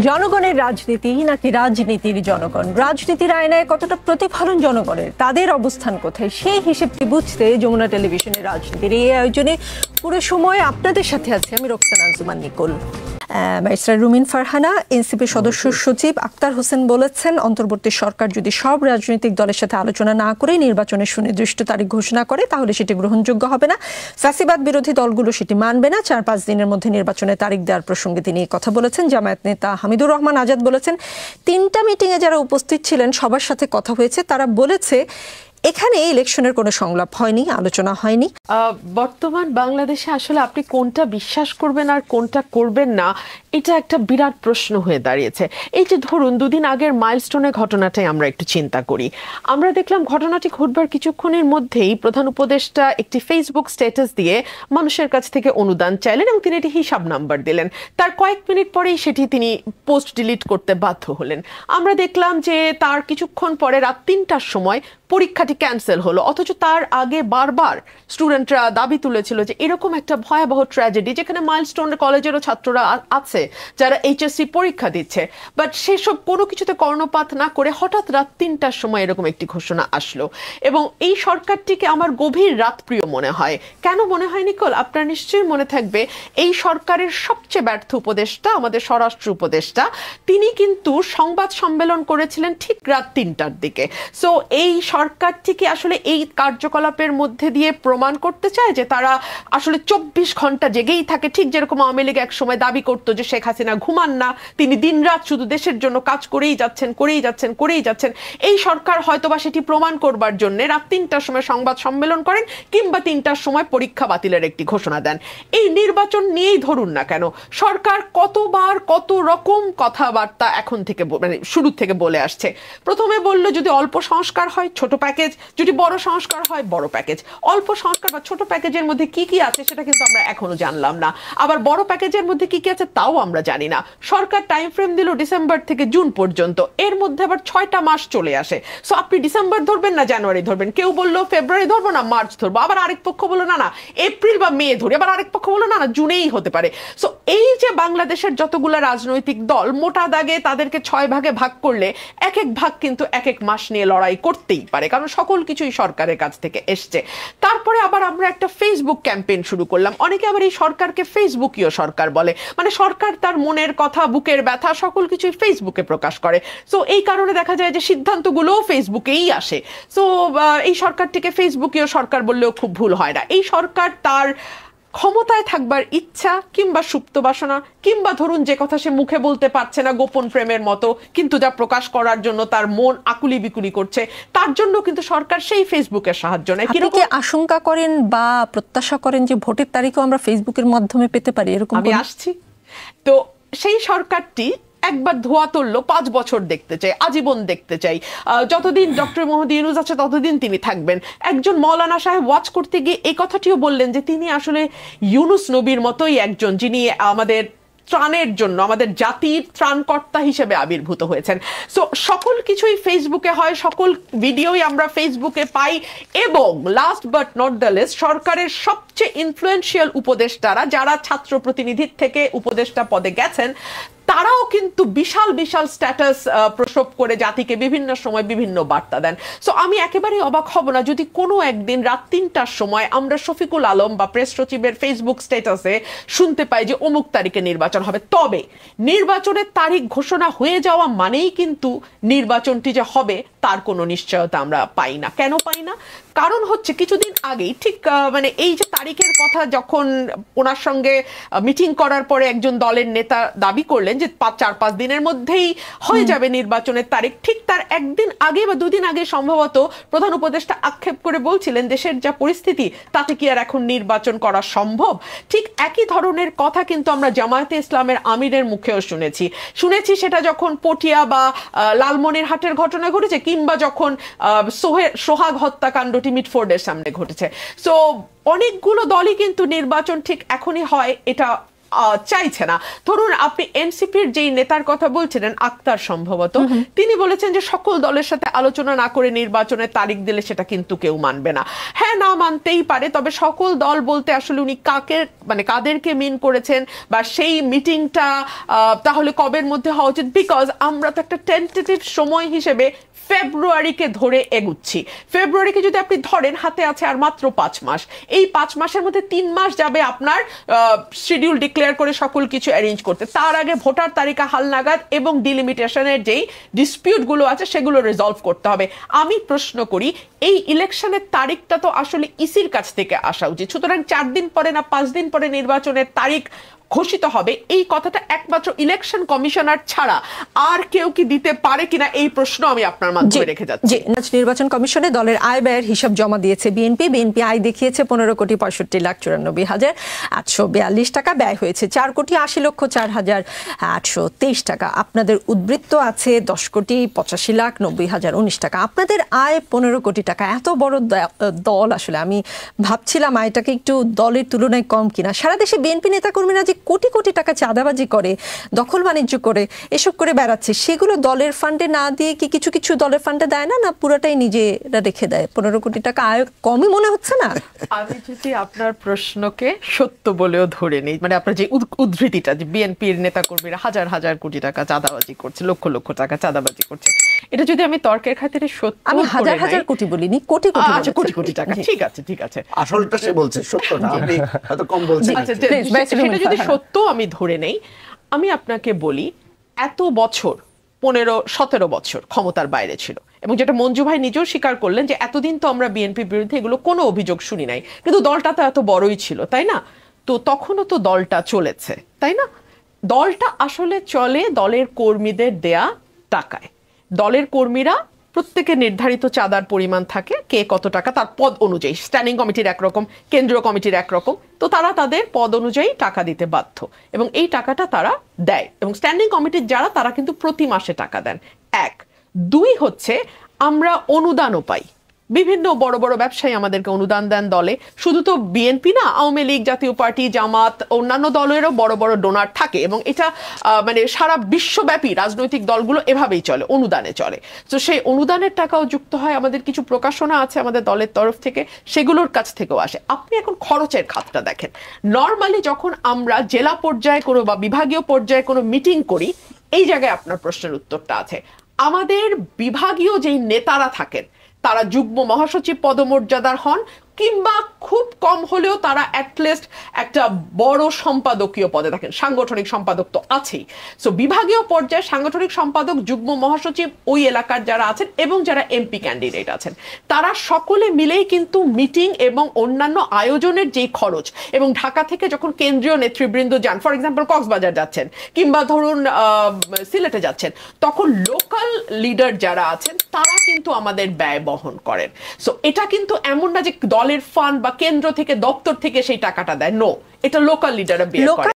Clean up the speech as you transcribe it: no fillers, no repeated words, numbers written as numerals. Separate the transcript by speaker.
Speaker 1: জনগণের রাজনীতি নাকি রাজনীতির জনগণ, রাজনীতির আয়নায় কতটা প্রতিফলন জনগণের, তাদের অবস্থান কোথায়, সেই হিসেবটি বুঝতে যমুনা টেলিভিশনের রাজনীতির এই আয়োজনে পুরো সময় আপনাদের সাথে আছি আমি রোকসানা আঞ্জুমান নিকোল। ব্যারিস্টার রুমিন ফারহানা, এনসিপি সদস্য সচিব আক্তার হোসেন বলেছেন, অন্তর্বর্তী সরকার যদি সব রাজনৈতিক দলের সাথে আলোচনা না করে নির্বাচনের সুনির্দিষ্ট তারিখ ঘোষণা করে তাহলে সেটি গ্রহণযোগ্য হবে না। ফ্যাসিবাদ বিরোধী দলগুলো সেটি মানবে না। 4-5 দিনের মধ্যে নির্বাচনের তারিখ দেওয়ার প্রসঙ্গে তিনি কথা বলেছেন। জামায়াত নেতা হামিদুর রহমান আজাদ বলেছেন, 3টা মিটিংয়ে যারা উপস্থিত ছিলেন সবার সাথে কথা হয়েছে, তারা বলেছে এখানে ইলেকশনের কোনো সংলাপ হয়নি, আলোচনা হয়নি।
Speaker 2: বর্তমান বাংলাদেশে আসলে আপনি কোনটা বিশ্বাস করবেন আর কোনটা করবেন না, এটা একটা বিরাট প্রশ্ন হয়ে দাঁড়িয়েছে। এই যে ধরুন দুদিন আগের মাইলস্টোনের ঘটনাটাই আমরা একটু চিন্তা করি। আমরা দেখলাম ঘটনাটি ঘটবার কিছুক্ষণের মধ্যেই প্রধান উপদেষ্টা একটি ফেসবুক স্ট্যাটাস দিয়ে মানুষের কাছ থেকে অনুদান চাইলেন এবং তিনি একটি হিসাব নাম্বার দিলেন। তার কয়েক মিনিট পরেই সেটি তিনি পোস্ট ডিলিট করতে বাধ্য হলেন। আমরা দেখলাম যে তার কিছুক্ষণ পরে রাত 3টার সময় পরীক্ষাটি ক্যান্সেল হলো, অথচ তার আগে বারবার স্টুডেন্টরা দাবি তুলেছিল যে এরকম একটা ভয়াবহ ট্র্যাজেডি, যেখানে মাইলস্টোন কলেজেরও ছাত্ররা আছে যারা এইচএসসি পরীক্ষা দিচ্ছে, বাট সেসব কোনো কিছুতে কর্ণপাত না করে হঠাৎ রাত 3টার সময় এরকম একটি ঘোষণা আসলো। এবং এই সরকারটিকে আমার গভীর রাতপ্রিয় মনে হয়। কেন মনে হয় নিকোল? আপনার নিশ্চয়ই মনে থাকবে এই সরকারের সবচেয়ে ব্যর্থ উপদেষ্টা, আমাদের স্বরাষ্ট্র উপদেষ্টা, তিনি কিন্তু সংবাদ সম্মেলন করেছিলেন ঠিক রাত 3টার দিকে। সো এই সরকারটিকে আসলে এই কার্যকলাপের মধ্যে দিয়ে প্রমাণ করতে চায় যে তারা আসলে 24 ঘন্টা জেগেই থাকে, ঠিক যেরকম আওয়ামী লীগ এক সময় দাবি করতো যে শেখ হাসিনা ঘুমান না, তিনি দিনরাত শুধু দেশের জন্য কাজ করেই যাচ্ছেন। এই সরকার হয়তোবা সেটি প্রমাণ করবার জন্য রাত 3টার সময় সংবাদ সম্মেলন করেন কিংবা 3টার সময় পরীক্ষা বাতিলের একটি ঘোষণা দেন। এই নির্বাচন নিয়েই ধরুন না কেন, সরকার কতবার কত রকম কথাবার্তা এখন থেকে মানে শুরু থেকে বলে আসছে। প্রথমে বললো যদি অল্প সংস্কার হয় ছোট প্যাকেজ, যদি বড় সংস্কার হয় বড় প্যাকেজ। অল্প সংস্কার বা ছোট প্যাকেজের মধ্যে কি কি আছে সেটা কিন্তু আমরা এখনো জানলাম না, আবার বড় প্যাকেজের মধ্যে কি কি আছে তাও আমরা জানি না। সরকার টাইম ফ্রেম দিল ডিসেম্বর থেকে জুন পর্যন্ত, এর মধ্যে আবার 6টা মাস চলে আসে। সো আপনি ডিসেম্বর ধরবেন না জানুয়ারি ধরবেন, কেউ বললো ফেব্রুয়ারি ধরবো না মার্চ ধরবো, আবার আরেক পক্ষ বললো না না এপ্রিল বা মে ধরি, আবার আরেক পক্ষ বললো না না জুনেই হতে পারে। সো এই যে বাংলাদেশের যতগুলো রাজনৈতিক দল মোটা দাগে তাদেরকে 6 ভাগে ভাগ করলে এক এক ভাগ কিন্তু এক এক মাস নিয়ে লড়াই করতেই পারে, কারণ সকল কিছুই সরকারের কাছ থেকে এসছে। তারপরে আবার আমরা একটা ফেসবুক ক্যাম্পেইন শুরু করলাম। অনেকে আবার এই সরকারকে ফেসবুকীয় সরকার বলে, মানে সরকার তার মনের কথা, বুকের ব্যথা সকল কিছুই ফেসবুকে প্রকাশ করে। সো এই কারণে দেখা যায় যে সিদ্ধান্তগুলোও ফেসবুকেই আসে। সো এই সরকারটিকে ফেসবুকীয় সরকার বললেও খুব ভুল হয় না। এই সরকার তার ক্ষমতায় থাকবার ইচ্ছা কিংবা সুপ্ত বাসনা কিংবা ধরুন যে কথা সে মুখে বলতে পারছে না গোপন প্রেমের মতো, কিন্তু যা প্রকাশ করার জন্য তার মন আকুলি বিকুলি করছে, তার জন্য কিন্তু সরকার সেই ফেসবুকের সাহায্য নেয়।
Speaker 1: কিরকম আশঙ্কা করেন বা প্রত্যাশা করেন যে ভোটের তারিখও আমরা ফেসবুকের মাধ্যমে পেতে পারি? এরকম
Speaker 2: আমি আসছি। তো সেই সরকারটি একবার ধোয়া তুললো, 5 বছর দেখতে চাই, আজীবন দেখতে চাই, যতদিন ডক্টর মোহাম্মদ ইউনূস আছে ততদিন তিনি থাকবেন। একজন মৌলানা সাহেব ওয়াচ করতে গিয়ে এই কথাটিও বললেন যে তিনি আসলে ইউনূস নবীর মতোই একজন, যিনি আমাদের ত্রাণের জন্য, আমাদের জাতির ত্রাণকর্তা হিসেবে আবির্ভূত হয়েছেন। সো সকল কিছুই ফেসবুকে হয়, সকল ভিডিওই আমরা ফেসবুকে পাই। এবং last but not the least, সরকারের সবচেয়ে ইনফ্লুয়েন্সিয়াল উপদেষ্টারা যারা ছাত্র প্রতিনিধির থেকে উপদেষ্টা পদে গেছেন, তারাও কিন্তু বিশাল বিশাল স্ট্যাটাস প্রসব করে জাতিকে বিভিন্ন সময় বিভিন্ন বার্তা দেন। সো আমি একেবারেই অবাক হব না যদি কোনো একদিন রাত 3টার সময় আমরা শফিকুল আলম বা প্রেস সচিবের ফেসবুক স্ট্যাটাসে শুনতে পাই যে অমুক তারিখে নির্বাচন হবে। তবে নির্বাচনের তারিখ ঘোষণা হয়ে যাওয়া মানেই কিন্তু নির্বাচনটি যে হবে তার কোনো নিশ্চয়তা আমরা পাই না। কেন পাই না? কারণ হচ্ছে কিছুদিন আগেই ঠিক মানে এই যে তারিখের কথা যখন ওনার সঙ্গে মিটিং করার পরে একজন দলের নেতা দাবি করলেন যে 4-5 দিনের মধ্যেই হয়ে যাবে নির্বাচনের তারিখ, ঠিক তার একদিন আগে বা 2 দিন আগে সম্ভবত প্রধান উপদেষ্টা আক্ষেপ করে বলছিলেন দেশের যা পরিস্থিতি তাতে কি আর এখন নির্বাচন করা সম্ভব। ঠিক একই ধরনের কথা কিন্তু আমরা জামায়াতে ইসলামের আমিরের মুখেও শুনেছি সেটা যখন পটিয়া বা লালমনিরহাটের ঘটনা ঘটেছে কিংবা যখন সোহাগ হত্যাকাণ্ডটি মিটফোর্ডের সামনে ঘটেছে। সো অনেকগুলো দলই কিন্তু নির্বাচন ঠিক এখনই হয় এটা চাইছে না। ধরুন আপনি এনসিপির যেই নেতার কথা বলছিলেন আক্তার সম্ভবত, তিনি বলেছেন যে সকল দলের সাথে আলোচনা না করে নির্বাচনের তারিখ দিলে সেটা কিন্তু কেউ মানবে না। হ্যাঁ, না মানতেই পারে, তবে সকল দল বলতে আসলে উনি কাদেরকে মিন করেছেন বা সেই মিটিংটা তাহলে কবের মধ্যে হওয়া উচিত? বিকজ আমরা তো একটা টেন্টেটিভ সময় হিসেবে ফেব্রুয়ারিকে ধরে এগুচ্ছি। ফেব্রুয়ারিকে যদি আপনি ধরেন, হাতে আছে আর মাত্র 5 মাস। এই 5 মাসের মধ্যে 3 মাস যাবে আপনার শিডিউল ডিক্লেয়ার করে সকল কিছু অ্যারেঞ্জ করতে। তার আগে ভোটার তালিকা হালনাগাদ এবং ডিলিমিটেশনের যেই ডিসপিউটগুলো আছে সেগুলো রিজলভ করতে হবে। আমি প্রশ্ন করি, এই ইলেকশনের তারিখটা তো আসলে ইসির কাছ থেকে আসা উচিত। সুতরাং 4 দিন পরে না 5 দিন পরে নির্বাচনের তারিখ ঘোষিত হবে, এই কথাটা একমাত্র ইলেকশন কমিশনার ছাড়া আর কেউ কি দিতে পারে কিনা, এই প্রশ্ন আমি আপনার মাধ্যমে রেখে যাচ্ছি।
Speaker 1: নির্বাচন কমিশনে দলের আয় ব্যয়ের হিসাব জমা দিয়েছে বিএনপি আয় দেখিয়েছে 15,65,94,842 টাকা, ব্যয় হয়েছে 4,80,04,823 টাকা। আপনাদের উদ্বৃত্ত আছে 10,85,90,019 টাকা। আপনাদের আয় 15 কোটি টাকা। এত বড় দল, আসলে আমি ভাবছিলাম আয়টাকে একটু দলের তুলনায় কম কিনা। সারা দেশে বিএনপি নেতাকর্মীরা যে কোটি কোটি টাকা চাঁদাবাজি করে, দখল বাণিজ্য করে, এসব করে বেড়াচ্ছে, সেগুলো দলের ফান্ডে না দিয়ে কি কিছু কিছু দলের ফান্ডে দেয় না, না পুরোটাই নিজেরা রেখে দেয়? 15 কোটি টাকা আয় কমই মনে হচ্ছে না?
Speaker 2: আমি যদি আপনার প্রশ্নকে সত্য বলেও ধরে নেই, মানে আপনার যে উদ্ধৃতিটা যে বিএনপির নেতাকর্মীরা হাজার হাজার কোটি টাকা চাঁদাবাজি করছে, লক্ষ লক্ষ টাকা চাঁদাবাজি করছে, এটা যদি আমি তর্কের খাতিরে সত্য,
Speaker 1: আমি হাজার হাজার কোটি বলিনি, কোটি কোটি।
Speaker 2: আচ্ছা, কোটি কোটি টাকা, ঠিক আছে ঠিক আছে,
Speaker 3: আসলটা সে বলছে, সত্য না, আপনি হয়তো কম বলছেন।
Speaker 2: আচ্ছা, সেটা যদি সত্য আমি ধরে নেই, আমি আপনাকে বলি এত বছর 15-17 বছর ক্ষমতার বাইরে ছিল, এবং যেটা মঞ্জু ভাই নিজেও স্বীকার করলেন যে এতদিন তো আমরা বিএনপির বিরুদ্ধে এগুলো কোনো অভিযোগ শুনি নাই, কিন্তু দলটা তো এত বড়ই ছিল, তাই না? তো তখনও তো দলটা চলেছে, তাই না? দলটা আসলে চলে দলের কর্মীদের দেয়া টাকায়। দলের কর্মীরা প্রত্যেকে নির্ধারিত চাঁদার পরিমাণ থাকে, কে কত টাকা তার পদ অনুযায়ী, স্ট্যান্ডিং কমিটির একরকম, কেন্দ্রীয় কমিটির একরকম, তো তারা তাদের পদ অনুযায়ী টাকা দিতে বাধ্য, এবং এই টাকাটা তারা দেয়, এবং স্ট্যান্ডিং কমিটির যারা তারা কিন্তু প্রতি মাসে টাকা দেন। 1, 2 হচ্ছে আমরা অনুদানও পাই, বিভিন্ন বড় বড় ব্যবসায়ী আমাদেরকে অনুদান দেন দলে। শুধু তো বিএনপি না, আওয়ামী লীগ, জাতীয় পার্টি, জামাত, অন্যান্য দলেরও বড় বড় ডোনার থাকে, এবং এটা মানে সারা বিশ্বব্যাপী রাজনৈতিক দলগুলো এভাবেই চলে, অনুদানে চলে। তো সেই অনুদানের টাকাও যুক্ত হয়, আমাদের কিছু প্রকাশনা আছে আমাদের দলের তরফ থেকে, সেগুলোর কাছ থেকেও আসে। আপনি এখন খরচের খাতটা দেখেন, নর্মালি যখন আমরা জেলা পর্যায়ে কোনো বা বিভাগীয় পর্যায়ে কোনো মিটিং করি, এই জায়গায় আপনার প্রশ্নের উত্তরটা আছে। আমাদের বিভাগীয় যেই নেতারা থাকেন তারা যুগ্ম মহাসচিব পদমর্যাদার হন, কিংবা খুব কম হলেও তারা অ্যাটলিস্ট একটা বড় সম্পাদকীয় পদে থাকেন। সাংগঠনিক সম্পাদক তো আছেই। সো বিভাগীয় পর্যায়ে সাংগঠনিক সম্পাদক, যুগ্ম মহাসচিব, ওই এলাকার যারা আছেন এবং যারা এমপি ক্যান্ডিডেট আছেন, তারা সকলে মিলেই কিন্তু মিটিং এবং অন্যান্য আয়োজনের যেই খরচ, এবং ঢাকা থেকে যখন কেন্দ্রীয় নেতৃবৃন্দ যান, ফর এক্সাম্পল কক্সবাজার যাচ্ছেন কিংবা ধরুন সিলেটে যাচ্ছেন, তখন লোকাল লিডার যারা আছেন তারা কিন্তু আমাদের ব্যয় বহন করেন। সো এটা কিন্তু এমন না যে দলের ফান্ড বা কেন্দ্র থেকে, দপ্তর থেকে সেই টাকাটা দেয়, নো, এটা লোকাল লিডাররা বের করে।